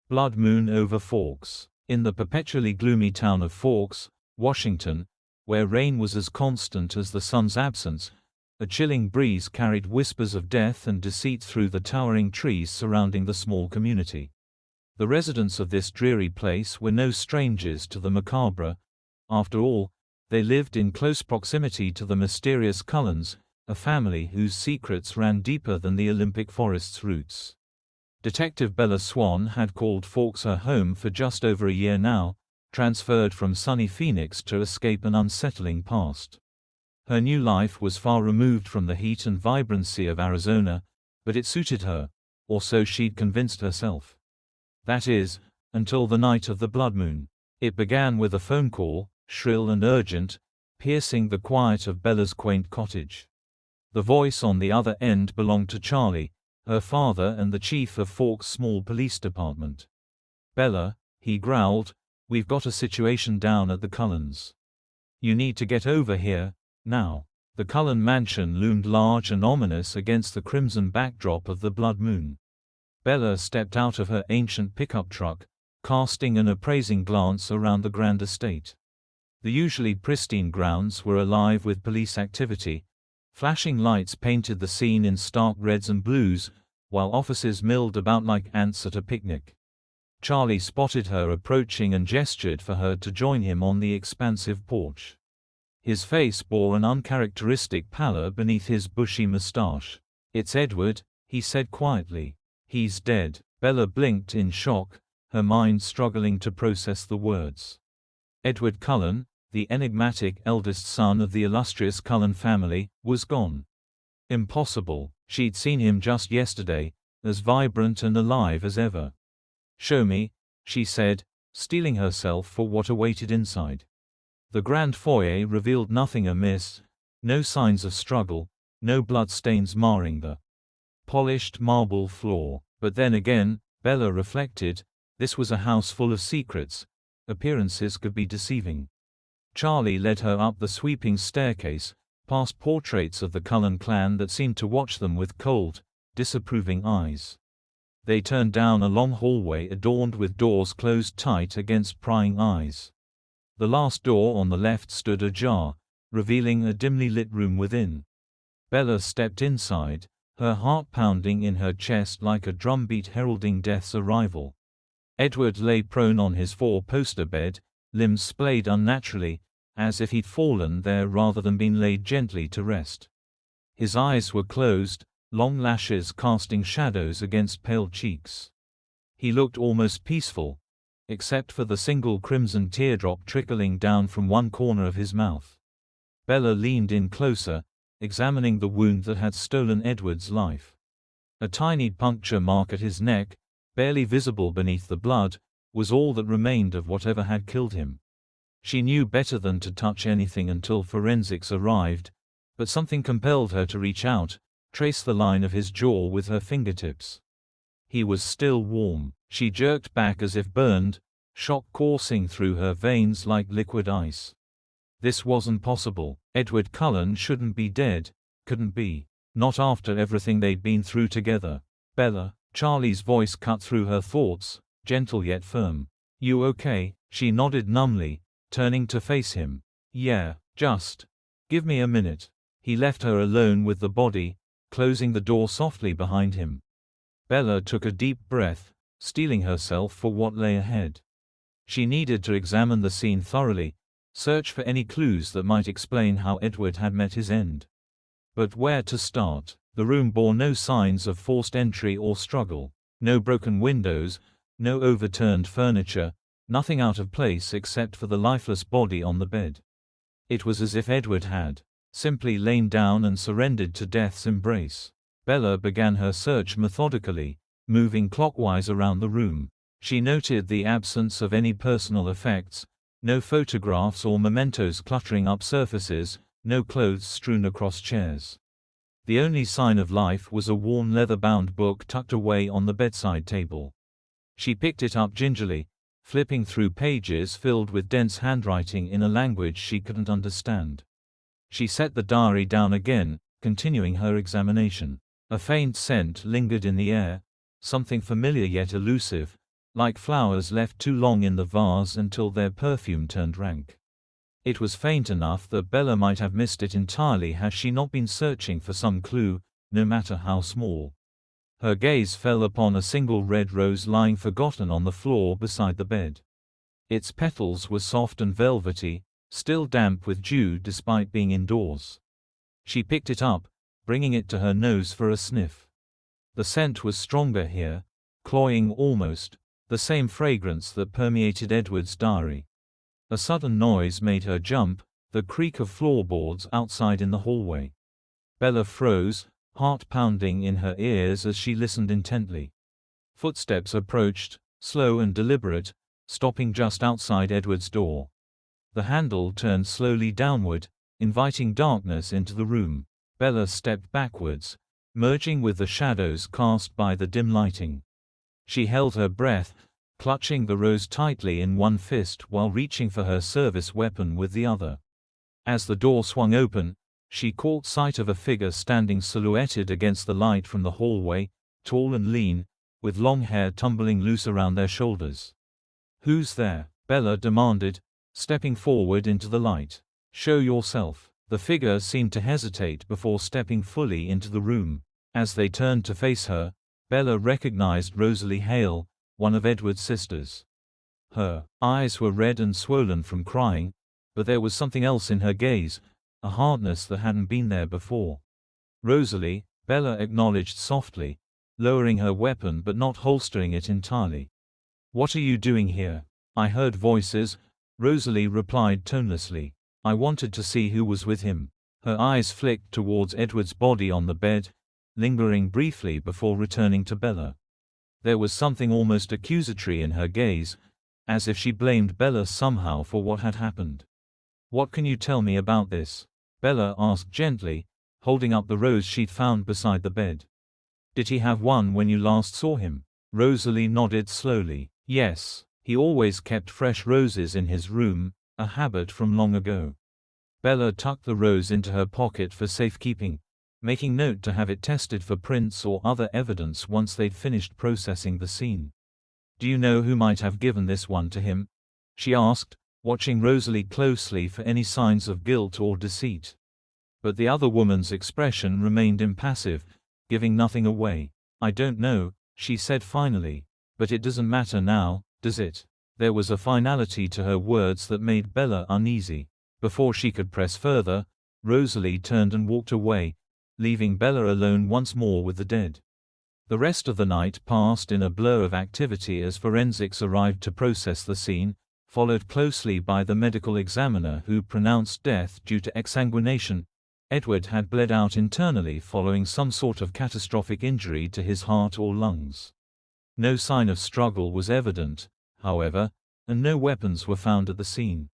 Blood moon over Forks. In the perpetually gloomy town of Forks, Washington, where rain was as constant as the sun's absence, a chilling breeze carried whispers of death and deceit through the towering trees surrounding the small community. The residents of this dreary place were no strangers to the macabre. After all, they lived in close proximity to the mysterious Cullens, a family whose secrets ran deeper than the Olympic forest's roots. Detective Bella Swan had called Forks her home for just over a year now, transferred from sunny Phoenix to escape an unsettling past. Her new life was far removed from the heat and vibrancy of Arizona, but it suited her, or so she'd convinced herself. That is, until the night of the blood moon. It began with a phone call, shrill and urgent, piercing the quiet of Bella's quaint cottage. The voice on the other end belonged to Charlie, her father and the chief of Forks' small police department. "Bella," he growled, "we've got a situation down at the Cullens. You need to get over here, now." The Cullen mansion loomed large and ominous against the crimson backdrop of the blood moon. Bella stepped out of her ancient pickup truck, casting an appraising glance around the grand estate. The usually pristine grounds were alive with police activity. Flashing lights painted the scene in stark reds and blues, while officers milled about like ants at a picnic. Charlie spotted her approaching and gestured for her to join him on the expansive porch. His face bore an uncharacteristic pallor beneath his bushy mustache. "It's Edward," he said quietly. "He's dead." Bella blinked in shock, her mind struggling to process the words. Edward Cullen, the enigmatic eldest son of the illustrious Cullen family, was gone. Impossible. She'd seen him just yesterday, as vibrant and alive as ever. "Show me," she said, steeling herself for what awaited inside. The grand foyer revealed nothing amiss, no signs of struggle, no bloodstains marring the polished marble floor. But then again, Bella reflected, this was a house full of secrets. Appearances could be deceiving. Charlie led her up the sweeping staircase, past portraits of the Cullen clan that seemed to watch them with cold, disapproving eyes. They turned down a long hallway adorned with doors closed tight against prying eyes. The last door on the left stood ajar, revealing a dimly lit room within. Bella stepped inside, her heart pounding in her chest like a drumbeat heralding death's arrival. Edward lay prone on his four-poster bed, limbs splayed unnaturally, as if he'd fallen there rather than been laid gently to rest. His eyes were closed, long lashes casting shadows against pale cheeks. He looked almost peaceful, except for the single crimson teardrop trickling down from one corner of his mouth. Bella leaned in closer, examining the wound that had stolen Edward's life. A tiny puncture mark at his neck, barely visible beneath the blood, was all that remained of whatever had killed him. She knew better than to touch anything until forensics arrived, but something compelled her to reach out, trace the line of his jaw with her fingertips. He was still warm. She jerked back as if burned, shock coursing through her veins like liquid ice. This wasn't possible. Edward Cullen shouldn't be dead, couldn't be. Not after everything they'd been through together. "Bella," Charlie's voice cut through her thoughts, gentle yet firm. "You okay?" She nodded numbly, turning to face him. "Yeah, just give me a minute." He left her alone with the body, closing the door softly behind him. Bella took a deep breath, steeling herself for what lay ahead. She needed to examine the scene thoroughly, search for any clues that might explain how Edward had met his end. But where to start? The room bore no signs of forced entry or struggle. No broken windows, no overturned furniture, nothing out of place except for the lifeless body on the bed. It was as if Edward had simply lain down and surrendered to death's embrace. Bella began her search methodically, moving clockwise around the room. She noted the absence of any personal effects, no photographs or mementos cluttering up surfaces, no clothes strewn across chairs. The only sign of life was a worn leather-bound book tucked away on the bedside table. She picked it up gingerly, flipping through pages filled with dense handwriting in a language she couldn't understand. She set the diary down again, continuing her examination. A faint scent lingered in the air, something familiar yet elusive, like flowers left too long in the vase until their perfume turned rank. It was faint enough that Bella might have missed it entirely had she not been searching for some clue, no matter how small. Her gaze fell upon a single red rose lying forgotten on the floor beside the bed. Its petals were soft and velvety, still damp with dew despite being indoors. She picked it up, bringing it to her nose for a sniff. The scent was stronger here, cloying almost, the same fragrance that permeated Edward's diary. A sudden noise made her jump, the creak of floorboards outside in the hallway. Bella froze, heart pounding in her ears as she listened intently. Footsteps approached, slow and deliberate, stopping just outside Edward's door. The handle turned slowly downward, inviting darkness into the room. Bella stepped backwards, merging with the shadows cast by the dim lighting. She held her breath, clutching the rose tightly in one fist while reaching for her service weapon with the other. As the door swung open, she caught sight of a figure standing silhouetted against the light from the hallway, tall and lean, with long hair tumbling loose around their shoulders. "Who's there?" Bella demanded, stepping forward into the light. "Show yourself." The figure seemed to hesitate before stepping fully into the room. As they turned to face her, Bella recognized Rosalie Hale, one of Edward's sisters. Her eyes were red and swollen from crying, but there was something else in her gaze, a hardness that hadn't been there before. "Rosalie," Bella acknowledged softly, lowering her weapon but not holstering it entirely. "What are you doing here?" "I heard voices," Rosalie replied tonelessly. "I wanted to see who was with him." Her eyes flicked towards Edward's body on the bed, lingering briefly before returning to Bella. There was something almost accusatory in her gaze, as if she blamed Bella somehow for what had happened. "What can you tell me about this?" Bella asked gently, holding up the rose she'd found beside the bed. "Did he have one when you last saw him?" Rosalie nodded slowly. "Yes, he always kept fresh roses in his room, a habit from long ago." Bella tucked the rose into her pocket for safekeeping, making note to have it tested for prints or other evidence once they'd finished processing the scene. "Do you know who might have given this one to him?" she asked, watching Rosalie closely for any signs of guilt or deceit. But the other woman's expression remained impassive, giving nothing away. "I don't know," she said finally. "But it doesn't matter now, does it?" There was a finality to her words that made Bella uneasy. Before she could press further, Rosalie turned and walked away, leaving Bella alone once more with the dead. The rest of the night passed in a blur of activity as forensics arrived to process the scene, followed closely by the medical examiner who pronounced death due to exsanguination. Edward had bled out internally following some sort of catastrophic injury to his heart or lungs. No sign of struggle was evident, however, and no weapons were found at the scene.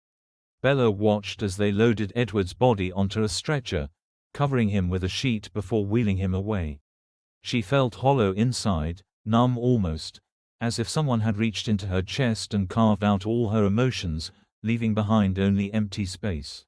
Bella watched as they loaded Edward's body onto a stretcher, covering him with a sheet before wheeling him away. She felt hollow inside, numb almost, as if someone had reached into her chest and carved out all her emotions, leaving behind only empty space.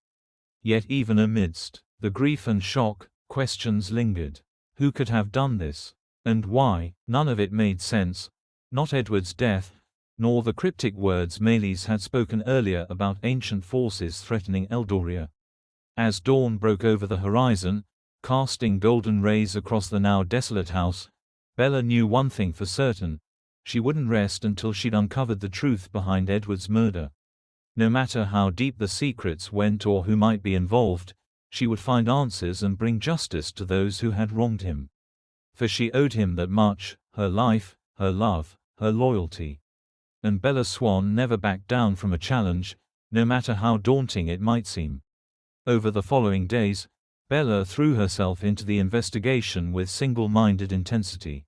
Yet even amidst the grief and shock, questions lingered. Who could have done this? And why? None of it made sense, not Edward's death, nor the cryptic words Melis had spoken earlier about ancient forces threatening Eldoria. As dawn broke over the horizon, casting golden rays across the now desolate house, Bella knew one thing for certain: she wouldn't rest until she'd uncovered the truth behind Edward's murder. No matter how deep the secrets went or who might be involved, she would find answers and bring justice to those who had wronged him. For she owed him that much: her life, her love, her loyalty. And Bella Swan never backed down from a challenge, no matter how daunting it might seem. Over the following days, Bella threw herself into the investigation with single-minded intensity.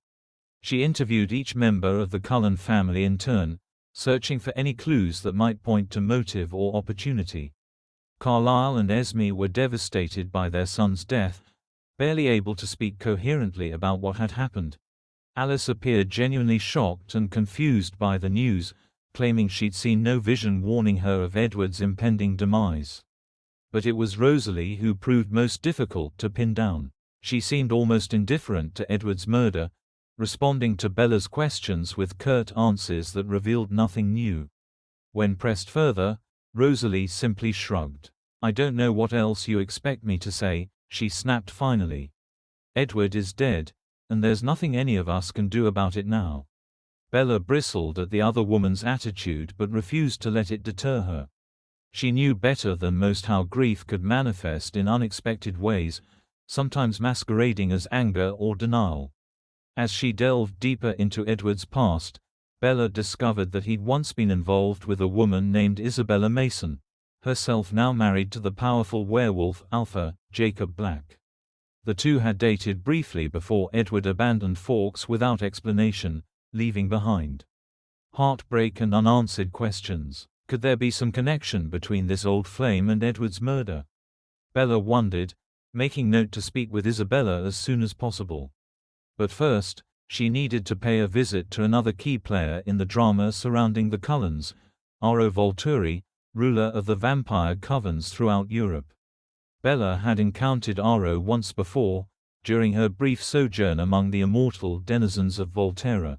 She interviewed each member of the Cullen family in turn, searching for any clues that might point to motive or opportunity. Carlisle and Esme were devastated by their son's death, barely able to speak coherently about what had happened. Alice appeared genuinely shocked and confused by the news, claiming she'd seen no vision warning her of Edward's impending demise. But it was Rosalie who proved most difficult to pin down. She seemed almost indifferent to Edward's murder, responding to Bella's questions with curt answers that revealed nothing new. When pressed further, Rosalie simply shrugged. "I don't know what else you expect me to say," she snapped finally. "Edward is dead, and there's nothing any of us can do about it now." Bella bristled at the other woman's attitude but refused to let it deter her. She knew better than most how grief could manifest in unexpected ways, sometimes masquerading as anger or denial. As she delved deeper into Edward's past, Bella discovered that he'd once been involved with a woman named Isabella Mason, herself now married to the powerful werewolf Alpha, Jacob Black. The two had dated briefly before Edward abandoned Forks without explanation, leaving behind heartbreak and unanswered questions. Could there be some connection between this old flame and Edward's murder? Bella wondered, making note to speak with Isabella as soon as possible. But first, she needed to pay a visit to another key player in the drama surrounding the Cullens, Aro Volturi, ruler of the vampire covens throughout Europe. Bella had encountered Aro once before, during her brief sojourn among the immortal denizens of Volterra.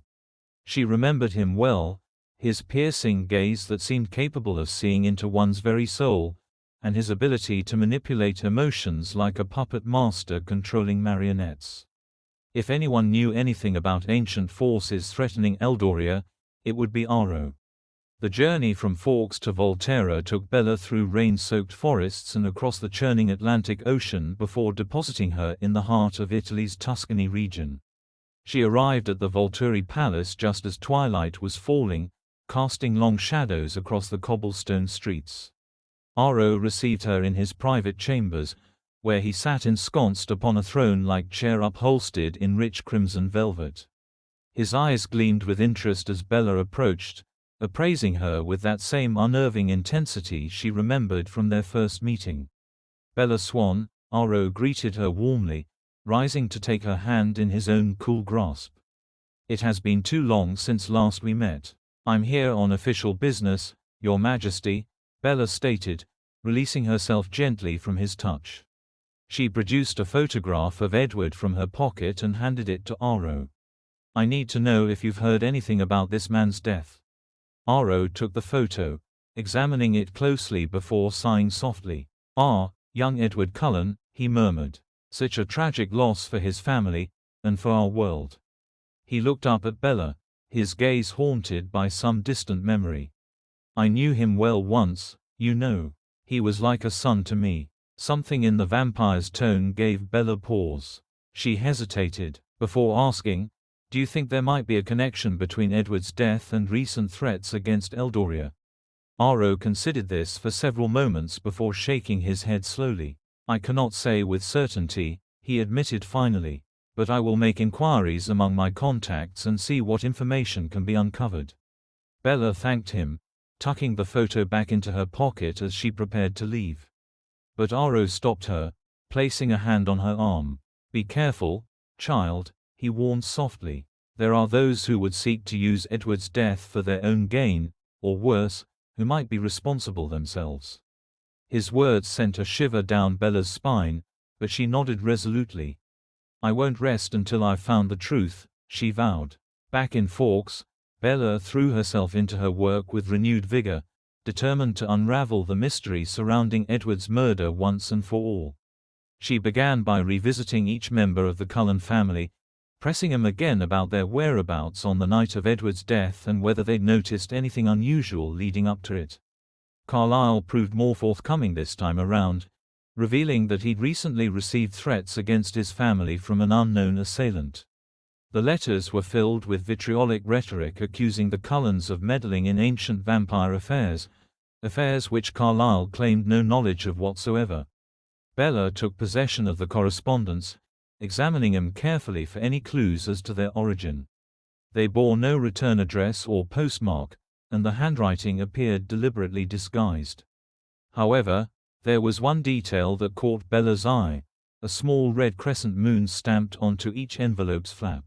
She remembered him well, his piercing gaze that seemed capable of seeing into one's very soul, and his ability to manipulate emotions like a puppet master controlling marionettes. If anyone knew anything about ancient forces threatening Eldoria, it would be Aro. The journey from Forks to Volterra took Bella through rain-soaked forests and across the churning Atlantic Ocean before depositing her in the heart of Italy's Tuscany region. She arrived at the Volturi Palace just as twilight was falling, casting long shadows across the cobblestone streets. Aro received her in his private chambers, where he sat ensconced upon a throne-like chair upholstered in rich crimson velvet. His eyes gleamed with interest as Bella approached, appraising her with that same unnerving intensity she remembered from their first meeting. "Bella Swan," Aro greeted her warmly, rising to take her hand in his own cool grasp. "It has been too long since last we met." "I'm here on official business, Your Majesty," Bella stated, releasing herself gently from his touch. She produced a photograph of Edward from her pocket and handed it to Aro. "I need to know if you've heard anything about this man's death." Aro took the photo, examining it closely before sighing softly. "Ah, young Edward Cullen," he murmured. "Such a tragic loss for his family, and for our world." He looked up at Bella, his gaze haunted by some distant memory. "I knew him well once, you know. He was like a son to me." Something in the vampire's tone gave Bella pause. She hesitated, before asking, "Do you think there might be a connection between Edward's death and recent threats against Eldoria?" Aro considered this for several moments before shaking his head slowly. "I cannot say with certainty," he admitted finally, "but I will make inquiries among my contacts and see what information can be uncovered." Bella thanked him, tucking the photo back into her pocket as she prepared to leave. But Aro stopped her, placing a hand on her arm. "Be careful, child," he warned softly. "There are those who would seek to use Edward's death for their own gain, or worse, who might be responsible themselves." His words sent a shiver down Bella's spine, but she nodded resolutely. "I won't rest until I've found the truth," she vowed. Back in Forks, Bella threw herself into her work with renewed vigor, determined to unravel the mystery surrounding Edward's murder once and for all. She began by revisiting each member of the Cullen family, pressing them again about their whereabouts on the night of Edward's death and whether they'd noticed anything unusual leading up to it. Carlyle proved more forthcoming this time around, revealing that he'd recently received threats against his family from an unknown assailant. The letters were filled with vitriolic rhetoric accusing the Cullens of meddling in ancient vampire affairs which Carlyle claimed no knowledge of whatsoever. Bella took possession of the correspondence, examining them carefully for any clues as to their origin. They bore no return address or postmark, and the handwriting appeared deliberately disguised. However, there was one detail that caught Bella's eye: a small red crescent moon stamped onto each envelope's flap.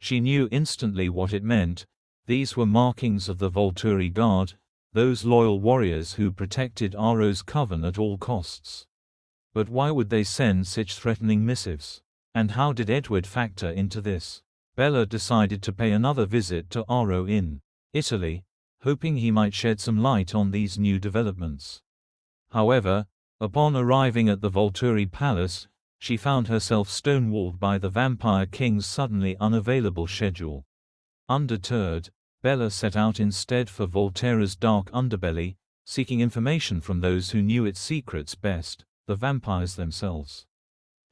She knew instantly what it meant. These were markings of the Volturi Guard, those loyal warriors who protected Aro's coven at all costs. But why would they send such threatening missives? And how did Edward factor into this? Bella decided to pay another visit to Aro in Italy, hoping he might shed some light on these new developments. However, upon arriving at the Volturi palace, she found herself stonewalled by the Vampire King's suddenly unavailable schedule. Undeterred, Bella set out instead for Volterra's dark underbelly, seeking information from those who knew its secrets best, the vampires themselves.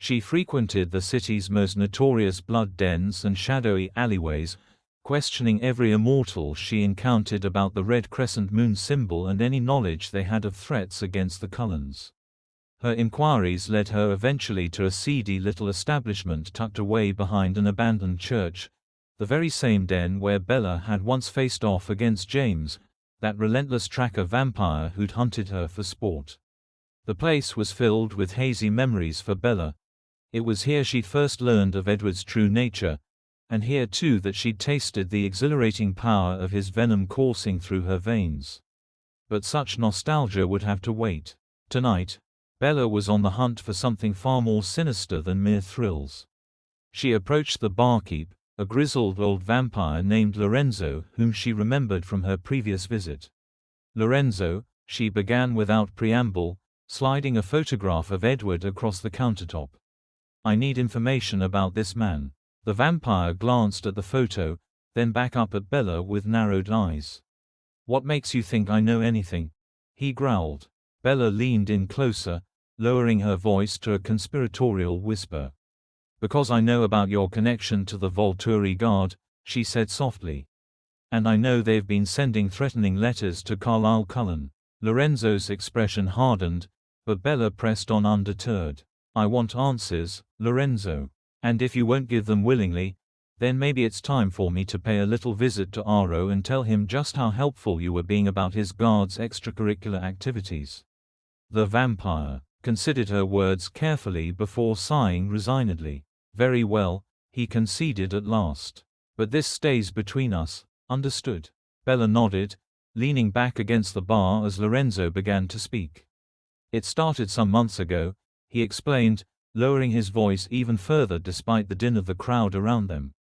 She frequented the city's most notorious blood dens and shadowy alleyways, questioning every immortal she encountered about the red crescent moon symbol and any knowledge they had of threats against the Cullens. Her inquiries led her eventually to a seedy little establishment tucked away behind an abandoned church, the very same den where Bella had once faced off against James, that relentless tracker vampire who'd hunted her for sport. The place was filled with hazy memories for Bella. It was here she'd first learned of Edward's true nature, and here too that she'd tasted the exhilarating power of his venom coursing through her veins. But such nostalgia would have to wait. Tonight, Bella was on the hunt for something far more sinister than mere thrills. She approached the barkeep, a grizzled old vampire named Lorenzo whom she remembered from her previous visit. "Lorenzo," she began without preamble, sliding a photograph of Edward across the countertop. "I need information about this man." The vampire glanced at the photo, then back up at Bella with narrowed eyes. "What makes you think I know anything?" he growled. Bella leaned in closer, lowering her voice to a conspiratorial whisper. "Because I know about your connection to the Volturi Guard," she said softly. "And I know they've been sending threatening letters to Carlisle Cullen." Lorenzo's expression hardened, but Bella pressed on undeterred. "I want answers, Lorenzo. And if you won't give them willingly, then maybe it's time for me to pay a little visit to Aro and tell him just how helpful you were being about his guard's extracurricular activities." The vampire considered her words carefully before sighing resignedly. "Very well," he conceded at last. "But this stays between us, understood?" Bella nodded, leaning back against the bar as Lorenzo began to speak. "It started some months ago," he explained, lowering his voice even further despite the din of the crowd around them.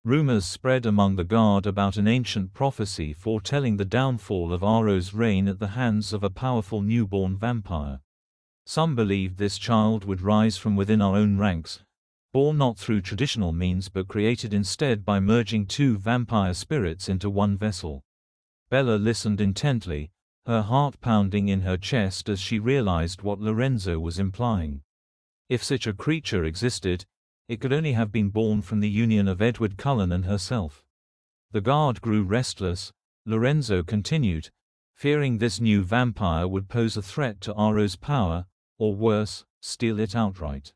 Rumors spread among the guard about an ancient prophecy foretelling the downfall of Aro's reign at the hands of a powerful newborn vampire. Some believed this child would rise from within our own ranks, born not through traditional means but created instead by merging two vampire spirits into one vessel. Bella listened intently, her heart pounding in her chest as she realized what Lorenzo was implying. If such a creature existed, it could only have been born from the union of Edward Cullen and herself. The guard grew restless, Lorenzo continued, fearing this new vampire would pose a threat to Aro's power, or worse, steal it outright.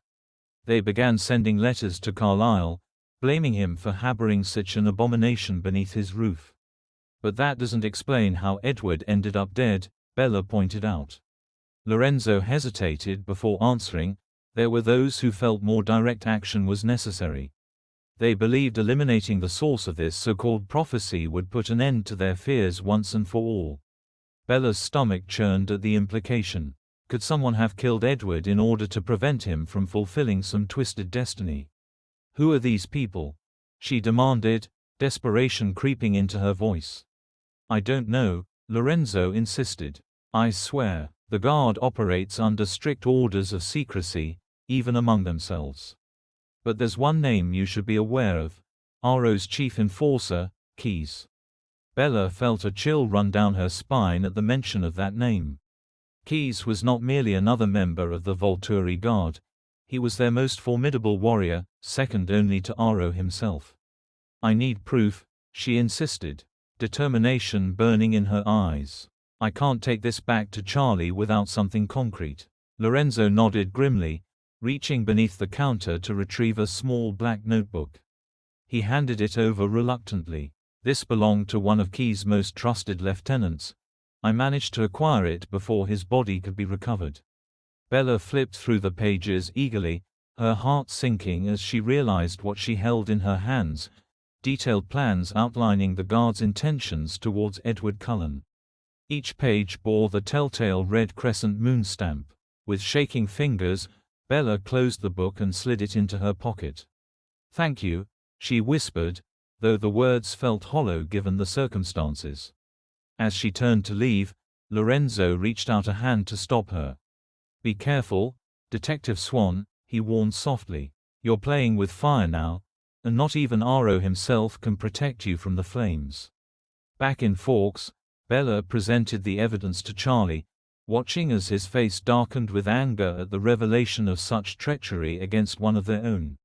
They began sending letters to Carlisle, blaming him for harboring such an abomination beneath his roof. "But that doesn't explain how Edward ended up dead," Bella pointed out. Lorenzo hesitated before answering. There were those who felt more direct action was necessary. They believed eliminating the source of this so-called prophecy would put an end to their fears once and for all. Bella's stomach churned at the implication. Could someone have killed Edward in order to prevent him from fulfilling some twisted destiny? "Who are these people?" she demanded, desperation creeping into her voice. "I don't know," Lorenzo insisted. "I swear, the guard operates under strict orders of secrecy, even among themselves. But there's one name you should be aware of. Aro's chief enforcer, Keyes." Bella felt a chill run down her spine at the mention of that name. Keyes was not merely another member of the Volturi Guard. He was their most formidable warrior, second only to Aro himself. "I need proof," she insisted, determination burning in her eyes. "I can't take this back to Charlie without something concrete." Lorenzo nodded grimly, reaching beneath the counter to retrieve a small black notebook. He handed it over reluctantly. "This belonged to one of Keyes' most trusted lieutenants. I managed to acquire it before his body could be recovered." Bella flipped through the pages eagerly, her heart sinking as she realized what she held in her hands, detailed plans outlining the guard's intentions towards Edward Cullen. Each page bore the telltale red crescent moon stamp. With shaking fingers, Bella closed the book and slid it into her pocket. "Thank you," she whispered, though the words felt hollow given the circumstances. As she turned to leave, Lorenzo reached out a hand to stop her. "Be careful, Detective Swan," he warned softly. "You're playing with fire now, and not even Aro himself can protect you from the flames." Back in Forks, Bella presented the evidence to Charlie, watching as his face darkened with anger at the revelation of such treachery against one of their own.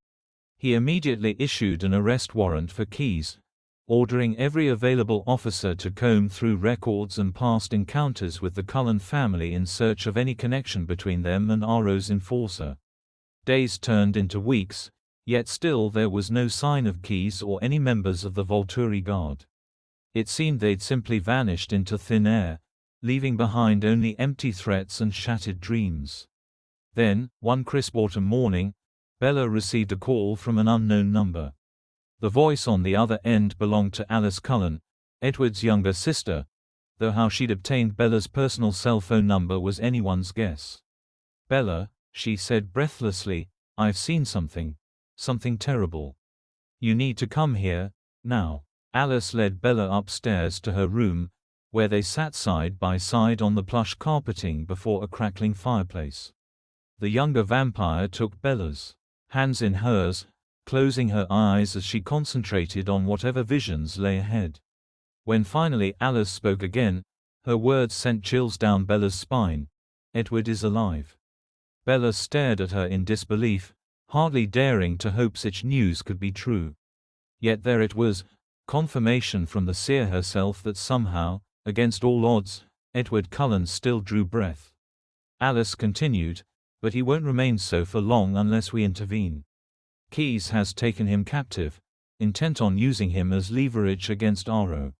He immediately issued an arrest warrant for Keyes, ordering every available officer to comb through records and past encounters with the Cullen family in search of any connection between them and Aro's enforcer. Days turned into weeks, yet still there was no sign of Keyes or any members of the Volturi guard. It seemed they'd simply vanished into thin air, leaving behind only empty threats and shattered dreams. Then, one crisp autumn morning, Bella received a call from an unknown number. The voice on the other end belonged to Alice Cullen, Edward's younger sister, though how she'd obtained Bella's personal cell phone number was anyone's guess. "Bella," she said breathlessly, "I've seen something. Something terrible. You need to come here, now." Alice led Bella upstairs to her room, where they sat side by side on the plush carpeting before a crackling fireplace. The younger vampire took Bella's hands in hers, closing her eyes as she concentrated on whatever visions lay ahead. When finally Alice spoke again, her words sent chills down Bella's spine. "Edward is alive." Bella stared at her in disbelief, hardly daring to hope such news could be true. Yet there it was, confirmation from the seer herself that somehow, against all odds, Edward Cullen still drew breath. Alice continued, "But he won't remain so for long unless we intervene. Keyes has taken him captive, intent on using him as leverage against Aro."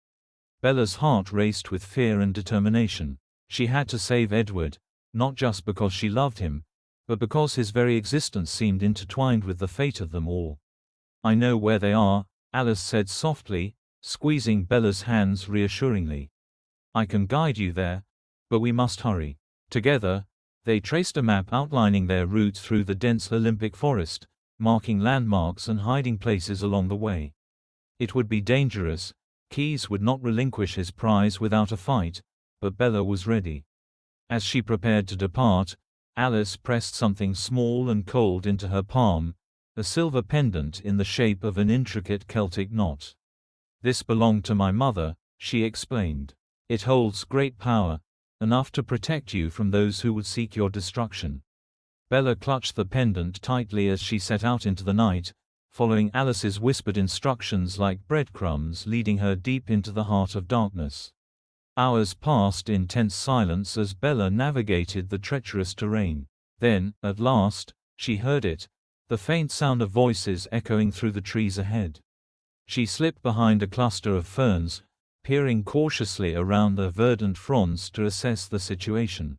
Bella's heart raced with fear and determination. She had to save Edward, not just because she loved him, but because his very existence seemed intertwined with the fate of them all. "I know where they are," Alice said softly, squeezing Bella's hands reassuringly. "I can guide you there, but we must hurry." Together, they traced a map outlining their route through the dense Olympic forest, marking landmarks and hiding places along the way. It would be dangerous. Keyes would not relinquish his prize without a fight, but Bella was ready. As she prepared to depart, Alice pressed something small and cold into her palm, a silver pendant in the shape of an intricate Celtic knot. "This belonged to my mother," she explained. "It holds great power, enough to protect you from those who would seek your destruction." Bella clutched the pendant tightly as she set out into the night, following Alice's whispered instructions like breadcrumbs leading her deep into the heart of darkness. Hours passed in tense silence as Bella navigated the treacherous terrain. Then, at last, she heard it, the faint sound of voices echoing through the trees ahead. She slipped behind a cluster of ferns, peering cautiously around the verdant fronds to assess the situation.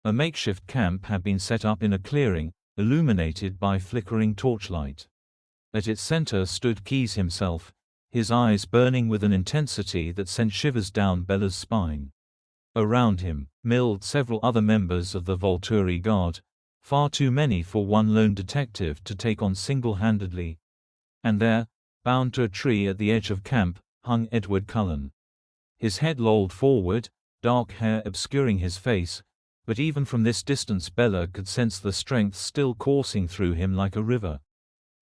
A makeshift camp had been set up in a clearing, illuminated by flickering torchlight. At its center stood Keyes himself, his eyes burning with an intensity that sent shivers down Bella's spine. Around him, milled several other members of the Volturi guard, far too many for one lone detective to take on single-handedly. And there, bound to a tree at the edge of camp, hung Edward Cullen. His head lolled forward, dark hair obscuring his face, but even from this distance Bella could sense the strength still coursing through him like a river.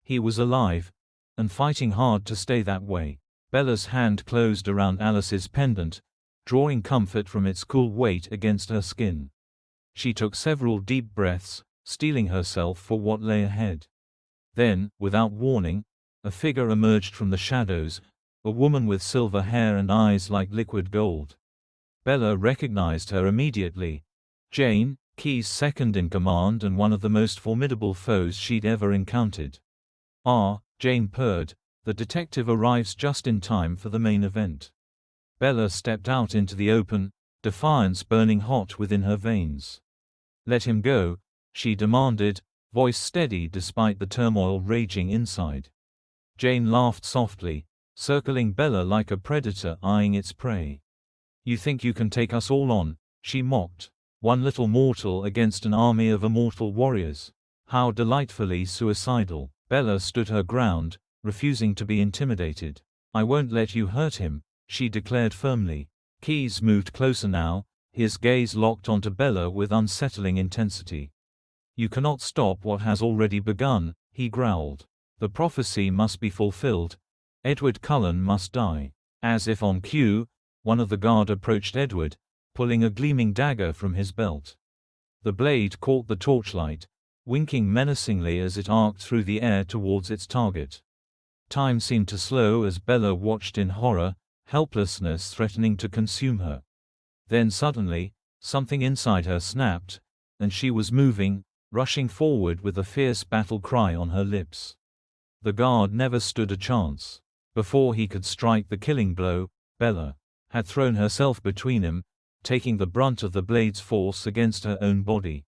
He was alive, and fighting hard to stay that way. Bella's hand closed around Alice's pendant, drawing comfort from its cool weight against her skin. She took several deep breaths, steeling herself for what lay ahead. Then, without warning, a figure emerged from the shadows, a woman with silver hair and eyes like liquid gold. Bella recognized her immediately. Jane, Keyes' second-in-command and one of the most formidable foes she'd ever encountered. "Ah," Jane purred, "the detective arrives just in time for the main event." Bella stepped out into the open, defiance burning hot within her veins. "Let him go," she demanded, voice steady despite the turmoil raging inside. Jane laughed softly, circling Bella like a predator eyeing its prey. "You think you can take us all on?" she mocked. "One little mortal against an army of immortal warriors. How delightfully suicidal." Bella stood her ground, refusing to be intimidated. "I won't let you hurt him," she declared firmly. Keyes moved closer now, his gaze locked onto Bella with unsettling intensity. "You cannot stop what has already begun," he growled. "The prophecy must be fulfilled. Edward Cullen must die." As if on cue, one of the guard approached Edward, pulling a gleaming dagger from his belt. The blade caught the torchlight, winking menacingly as it arced through the air towards its target. Time seemed to slow as Bella watched in horror, helplessness threatening to consume her. Then suddenly, something inside her snapped, and she was moving, rushing forward with a fierce battle cry on her lips. The guard never stood a chance. Before he could strike the killing blow, Bella had thrown herself between him, taking the brunt of the blade's force against her own body.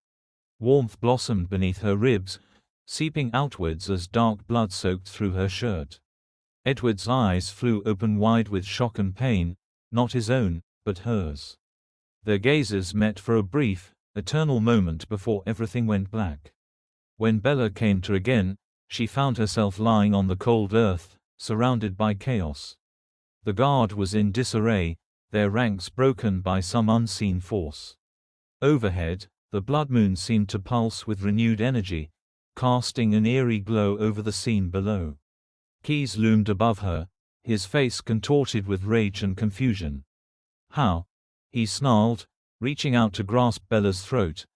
Warmth blossomed beneath her ribs, seeping outwards as dark blood soaked through her shirt. Edward's eyes flew open wide with shock and pain, not his own, but hers. Their gazes met for a brief, eternal moment before everything went black. When Bella came to again, she found herself lying on the cold earth, surrounded by chaos. The guard was in disarray, their ranks broken by some unseen force. Overhead, the blood moon seemed to pulse with renewed energy, casting an eerie glow over the scene below. Keyes loomed above her, his face contorted with rage and confusion. "How?" he snarled, reaching out to grasp Bella's throat,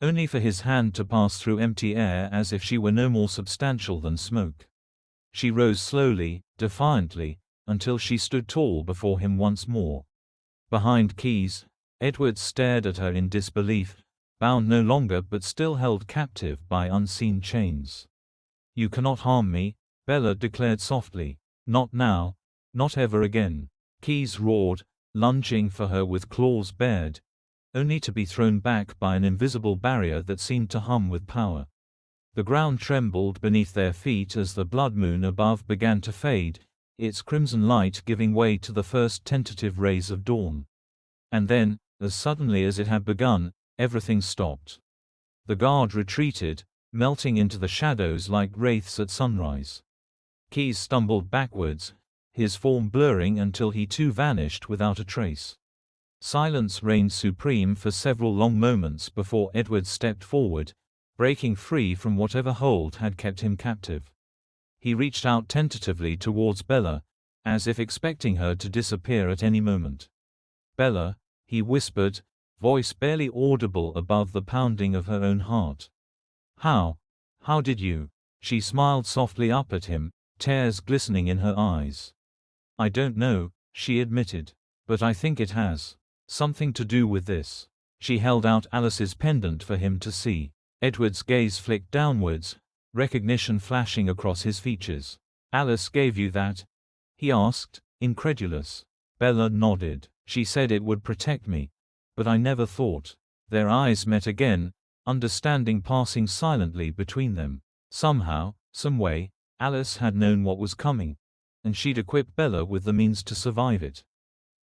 only for his hand to pass through empty air as if she were no more substantial than smoke. She rose slowly, defiantly, until she stood tall before him once more. Behind Keyes, Edward stared at her in disbelief, bound no longer but still held captive by unseen chains. "You cannot harm me," Bella declared softly. "Not now. Not ever again." Keyes roared, lunging for her with claws bared, only to be thrown back by an invisible barrier that seemed to hum with power. The ground trembled beneath their feet as the blood moon above began to fade, its crimson light giving way to the first tentative rays of dawn. And then, as suddenly as it had begun, everything stopped. The guard retreated, melting into the shadows like wraiths at sunrise. Keyes stumbled backwards, his form blurring until he too vanished without a trace. Silence reigned supreme for several long moments before Edward stepped forward, breaking free from whatever hold had kept him captive. He reached out tentatively towards Bella, as if expecting her to disappear at any moment. "Bella," he whispered, voice barely audible above the pounding of her own heart. How did you?" She smiled softly up at him, tears glistening in her eyes. "I don't know," she admitted. "But I think it has something to do with this." She held out Alice's pendant for him to see. Edward's gaze flicked downwards, recognition flashing across his features. "Alice gave you that?" he asked, incredulous. Bella nodded. "She said it would protect me. But I never thought." Their eyes met again, understanding passing silently between them. Somehow, some way, Alice had known what was coming, and she'd equipped Bella with the means to survive it.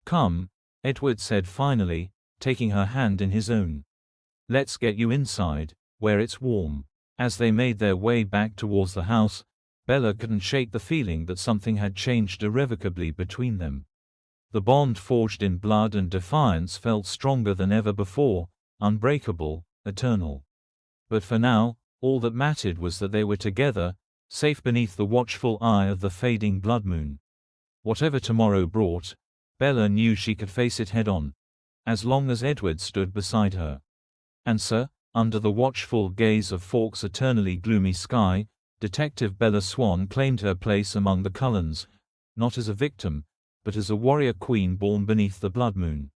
"Come," Edward said finally, taking her hand in his own. "Let's get you inside, where it's warm." As they made their way back towards the house, Bella couldn't shake the feeling that something had changed irrevocably between them. The bond forged in blood and defiance felt stronger than ever before, unbreakable, eternal. But for now, all that mattered was that they were together, safe beneath the watchful eye of the fading blood moon. Whatever tomorrow brought, Bella knew she could face it head-on, as long as Edward stood beside her. And so, under the watchful gaze of Fawkes' eternally gloomy sky, Detective Bella Swan claimed her place among the Cullens, not as a victim, but as a warrior queen born beneath the blood moon.